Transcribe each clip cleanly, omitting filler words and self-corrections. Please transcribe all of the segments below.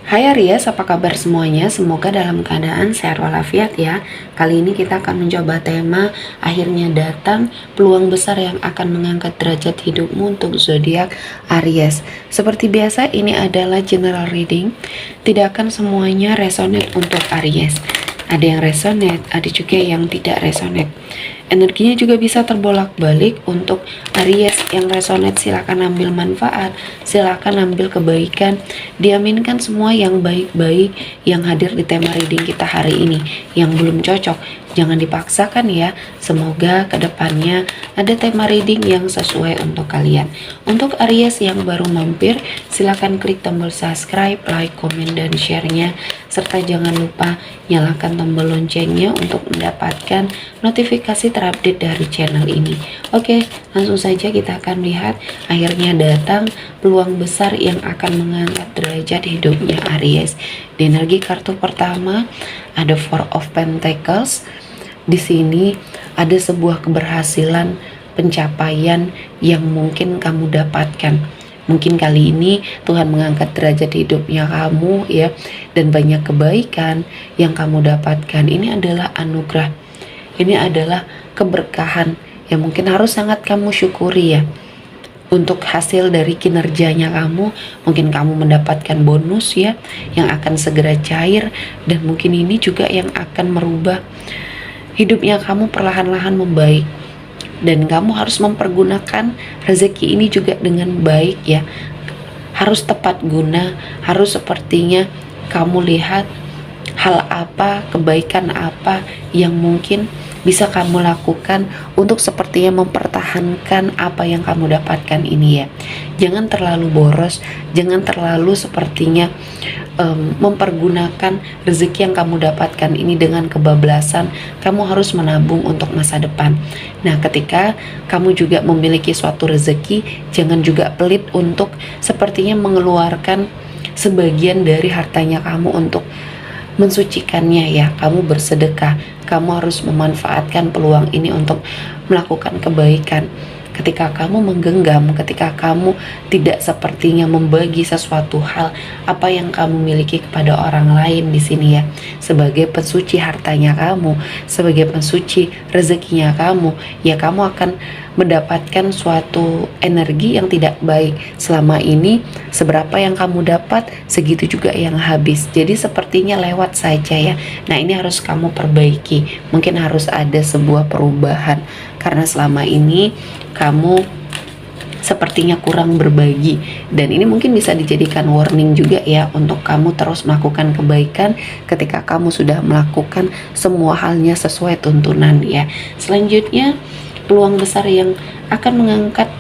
Hai Aries, apa kabar semuanya? Semoga dalam keadaan sehat walafiat ya. Kali ini kita akan mencoba tema akhirnya datang, peluang besar yang akan mengangkat derajat hidupmu untuk zodiak Aries. Seperti biasa, ini adalah general reading. Tidak akan semuanya resonate untuk Aries. Ada yang resonate, ada juga yang tidak resonate. Energinya juga bisa terbolak-balik. Untuk Aries yang resonate, silakan ambil manfaat, silakan ambil kebaikan. Diaminkan semua yang baik-baik yang hadir di tema reading kita hari ini. Yang belum cocok, jangan dipaksakan ya. Semoga kedepannya ada tema reading yang sesuai untuk kalian. Untuk Aries yang baru mampir, silakan klik tombol subscribe, like, komen, dan share-nya. Serta jangan lupa nyalakan tombol loncengnya untuk mendapatkan notifikasi terupdate dari channel ini. Oke, langsung saja kita akan lihat akhirnya datang peluang besar yang akan mengangkat derajat hidupnya Aries. Di energi kartu pertama ada Four of Pentacles. Di sini ada sebuah keberhasilan, pencapaian yang mungkin kamu dapatkan. Mungkin kali ini Tuhan mengangkat derajat hidupnya kamu ya, dan banyak kebaikan yang kamu dapatkan. Ini adalah anugerah. Ini adalah keberkahan yang mungkin harus sangat kamu syukuri ya. Untuk hasil dari kinerjanya kamu, mungkin kamu mendapatkan bonus ya yang akan segera cair, dan mungkin ini juga yang akan merubah hidupnya kamu perlahan-lahan membaik. Dan kamu harus mempergunakan rezeki ini juga dengan baik ya. Harus tepat guna, harus sepertinya kamu lihat hal apa, kebaikan apa yang mungkin bisa kamu lakukan untuk sepertinya mempertahankan apa yang kamu dapatkan ini ya. Jangan terlalu boros, jangan terlalu sepertinya mempergunakan rezeki yang kamu dapatkan ini dengan kebablasan. Kamu harus menabung untuk masa depan. Nah, ketika kamu juga memiliki suatu rezeki, jangan juga pelit untuk sepertinya mengeluarkan sebagian dari hartanya kamu untuk mensucikannya ya. Kamu bersedekah, kamu harus memanfaatkan peluang ini untuk melakukan kebaikan. Ketika kamu menggenggam, ketika kamu tidak sepertinya membagi sesuatu hal apa yang kamu miliki kepada orang lain di sini ya, sebagai pensuci hartanya kamu, sebagai pensuci rezekinya kamu, ya kamu akan mendapatkan suatu energi yang tidak baik. Selama ini seberapa yang kamu dapat, segitu juga yang habis. Jadi sepertinya lewat saja ya. Nah, ini harus kamu perbaiki. Mungkin harus ada sebuah perubahan, karena selama ini kamu sepertinya kurang berbagi, dan ini mungkin bisa dijadikan warning juga ya untuk kamu terus melakukan kebaikan ketika kamu sudah melakukan semua halnya sesuai tuntunan ya. Selanjutnya, peluang besar yang akan mengangkat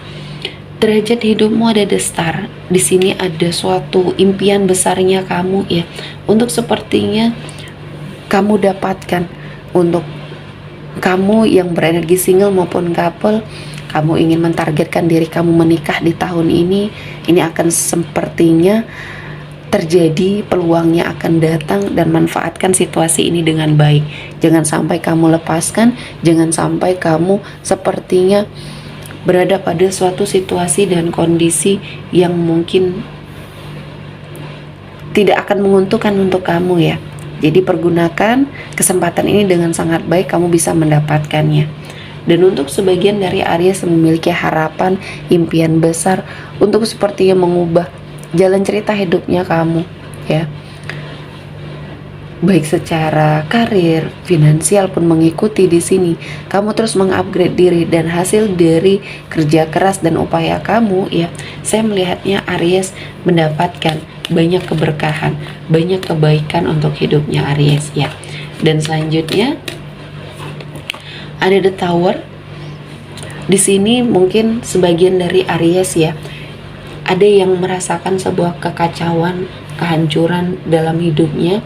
derajat hidupmu ada The Star. Di sini ada suatu impian besarnya kamu ya, untuk sepertinya kamu dapatkan. Untuk kamu yang berenergi single maupun couple, kamu ingin mentargetkan diri kamu menikah di tahun ini akan sepertinya terjadi, peluangnya akan datang, dan manfaatkan situasi ini dengan baik. Jangan sampai kamu lepaskan, jangan sampai kamu sepertinya berada pada suatu situasi dan kondisi yang mungkin tidak akan menguntungkan untuk kamu ya. Jadi pergunakan kesempatan ini dengan sangat baik, kamu bisa mendapatkannya. Dan untuk sebagian dari Aries yang memiliki harapan, impian besar untuk sepertinya mengubah jalan cerita hidupnya kamu ya, baik secara karir, finansial pun mengikuti di sini. Kamu terus mengupgrade diri, dan hasil dari kerja keras dan upaya kamu ya, saya melihatnya Aries mendapatkan banyak keberkahan, banyak kebaikan untuk hidupnya Aries ya. Dan selanjutnya ada The Tower. Di sini mungkin sebagian dari Aries ya, ada yang merasakan sebuah kekacauan, kehancuran dalam hidupnya.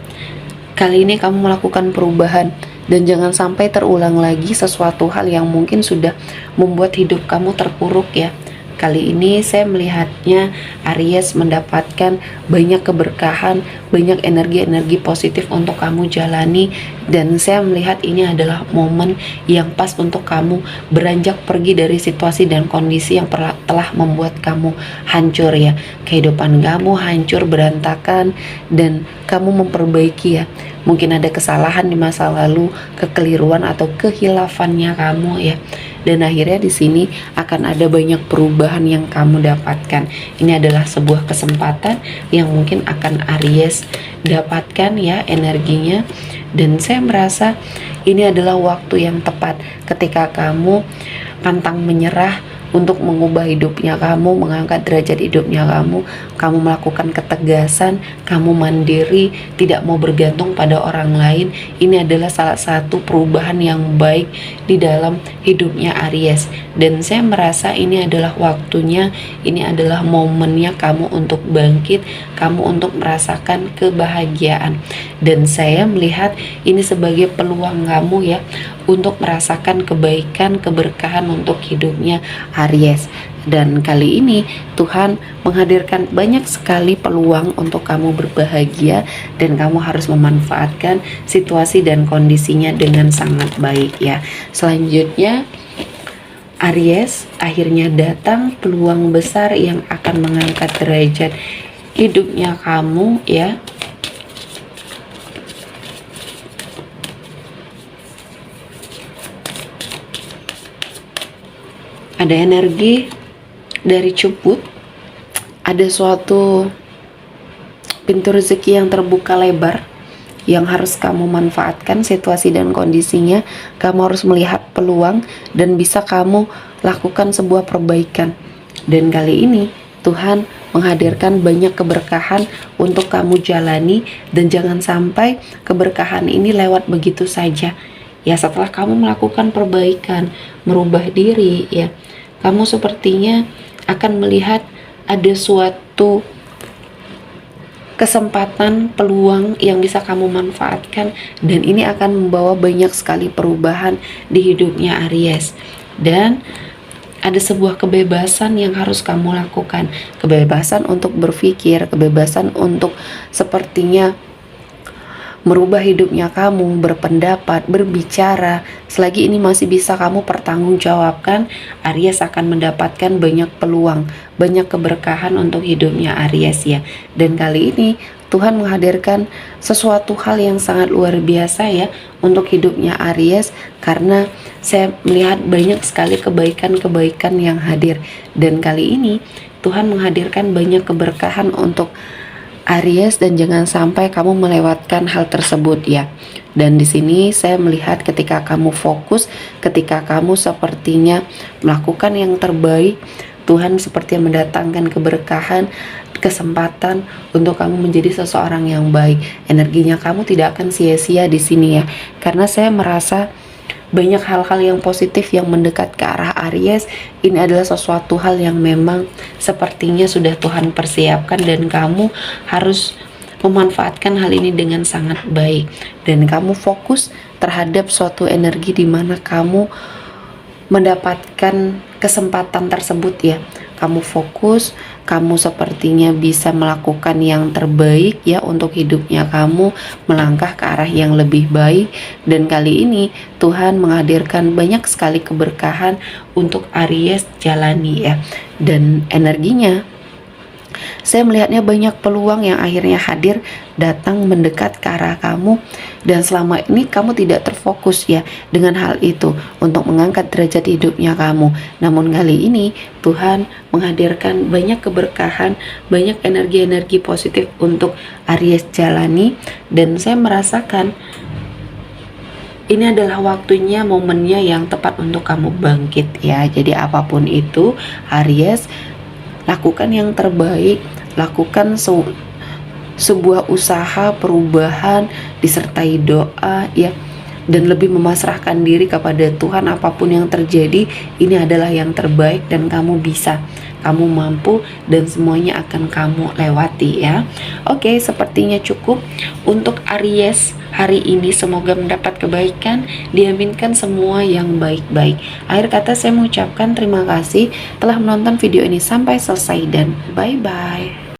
Kali ini kamu melakukan perubahan, dan jangan sampai terulang lagi sesuatu hal yang mungkin sudah membuat hidup kamu terpuruk ya. Kali ini saya melihatnya Aries mendapatkan banyak keberkahan, banyak energi-energi positif untuk kamu jalani, dan saya melihat ini adalah momen yang pas untuk kamu beranjak pergi dari situasi dan kondisi yang telah membuat kamu hancur ya. Kehidupan kamu hancur berantakan dan kamu memperbaiki ya. Mungkin ada kesalahan di masa lalu, kekeliruan atau kehilafannya kamu ya. Dan akhirnya di sini akan ada banyak perubahan yang kamu dapatkan. Ini adalah sebuah kesempatan yang mungkin akan Aries dapatkan ya energinya. Dan saya merasa ini adalah waktu yang tepat ketika kamu pantang menyerah untuk mengubah hidupnya kamu, mengangkat derajat hidupnya kamu melakukan ketegasan, kamu mandiri, tidak mau bergantung pada orang lain. Ini adalah salah satu perubahan yang baik di dalam hidupnya Aries. Dan saya merasa ini adalah waktunya, ini adalah momennya kamu untuk bangkit, kamu untuk merasakan kebahagiaan. Dan saya melihat ini sebagai peluang kamu ya, untuk merasakan kebaikan, keberkahan untuk hidupnya Aries. Dan kali ini Tuhan menghadirkan banyak sekali peluang untuk kamu berbahagia, dan kamu harus memanfaatkan situasi dan kondisinya dengan sangat baik ya. Selanjutnya Aries, akhirnya datang peluang besar yang akan mengangkat derajat hidupnya kamu ya. Ada energi dari Cuput, ada suatu pintu rezeki yang terbuka lebar yang harus kamu manfaatkan situasi dan kondisinya. Kamu harus melihat peluang dan bisa kamu lakukan sebuah perbaikan. Dan kali ini Tuhan menghadirkan banyak keberkahan untuk kamu jalani, dan jangan sampai keberkahan ini lewat begitu saja. Ya, setelah kamu melakukan perbaikan, merubah diri ya, kamu sepertinya akan melihat ada suatu kesempatan, peluang yang bisa kamu manfaatkan, dan ini akan membawa banyak sekali perubahan di hidupnya Aries. Dan ada sebuah kebebasan yang harus kamu lakukan, kebebasan untuk berpikir, kebebasan untuk sepertinya merubah hidupnya kamu, berpendapat, berbicara. Selagi ini masih bisa kamu pertanggungjawabkan, Aries akan mendapatkan banyak peluang, banyak keberkahan untuk hidupnya Aries ya. Dan kali ini Tuhan menghadirkan sesuatu hal yang sangat luar biasa ya untuk hidupnya Aries, karena saya melihat banyak sekali kebaikan-kebaikan yang hadir. Dan kali ini Tuhan menghadirkan banyak keberkahan untuk Aries, dan jangan sampai kamu melewatkan hal tersebut ya. Dan di sini saya melihat ketika kamu fokus, ketika kamu sepertinya melakukan yang terbaik, Tuhan seperti mendatangkan keberkahan, kesempatan untuk kamu menjadi seseorang yang baik. Energinya kamu tidak akan sia-sia di sini ya. Karena saya merasa banyak hal-hal yang positif yang mendekat ke arah Aries. Ini adalah sesuatu hal yang memang sepertinya sudah Tuhan persiapkan, dan kamu harus memanfaatkan hal ini dengan sangat baik. Dan kamu fokus terhadap suatu energi di mana kamu mendapatkan kesempatan tersebut ya. Kamu fokus, kamu sepertinya bisa melakukan yang terbaik ya untuk hidupnya kamu, melangkah ke arah yang lebih baik. Dan kali ini Tuhan menghadirkan banyak sekali keberkahan untuk Aries jalani ya. Dan energinya, saya melihatnya banyak peluang yang akhirnya hadir, datang mendekat ke arah kamu, dan selama ini kamu tidak terfokus ya dengan hal itu untuk mengangkat derajat hidupnya kamu. Namun kali ini Tuhan menghadirkan banyak keberkahan, banyak energi-energi positif untuk Aries jalani, dan saya merasakan ini adalah waktunya, momennya yang tepat untuk kamu bangkit ya. Jadi apapun itu Aries, lakukan yang terbaik, lakukan sebuah usaha perubahan disertai doa ya. dan lebih memasrahkan diri kepada Tuhan. Apapun yang terjadi, ini adalah yang terbaik dan kamu bisa, kamu mampu, dan semuanya akan kamu lewati ya. Oke, sepertinya cukup untuk Aries hari ini. Semoga mendapat kebaikan, diaminkan semua yang baik-baik. Akhir kata saya mengucapkan terima kasih telah menonton video ini sampai selesai dan bye-bye.